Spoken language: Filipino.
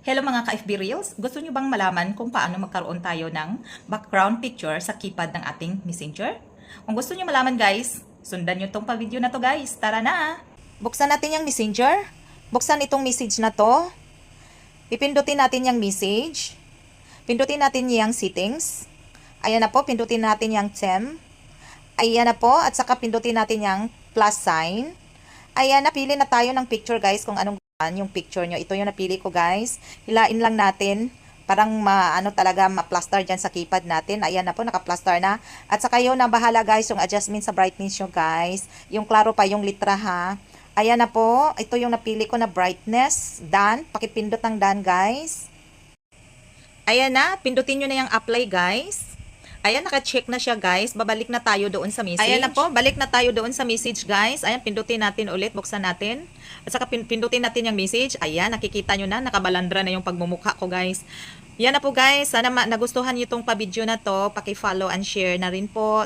Hello mga ka-FB Reels! Gusto nyo bang malaman kung paano magkaroon tayo ng background picture sa keypad ng ating messenger? Kung gusto nyo malaman guys, sundan nyo tong pa-video na to guys. Tara na! Buksan natin yung messenger. Buksan itong message na to. Pipindutin natin yung message. Pindutin natin yung settings. Ayan na po, pindutin natin yung theme. Ayan na po, at saka pindutin natin yung plus sign. Ayan, napili na tayo ng picture guys, kung anong yung picture nyo. Ito yung napili ko guys. Hilain lang natin. Parang talaga ma-plaster dyan sa keypad natin. Ayan na po, naka-plaster na. At saka yun, na bahala guys, yung adjustment sa brightness nyo guys. Yung klaro pa yung litra ha. Ayan na po, ito yung napili ko na brightness. Done. Pakipindot ng done guys. Ayan na, pindutin nyo na yung apply guys. Ayan, naka-check na siya guys. Babalik na tayo doon sa message. Ayan na po, balik na tayo doon sa message guys. Ayan, pindutin natin ulit, buksan natin. At saka pindutin natin yung message. Ayan, nakikita nyo na, nakabalandra na yung pagmumukha ko guys. Yan na po guys, sana nagustuhan nyo itong pa-video na to. Paki-follow and share na rin po.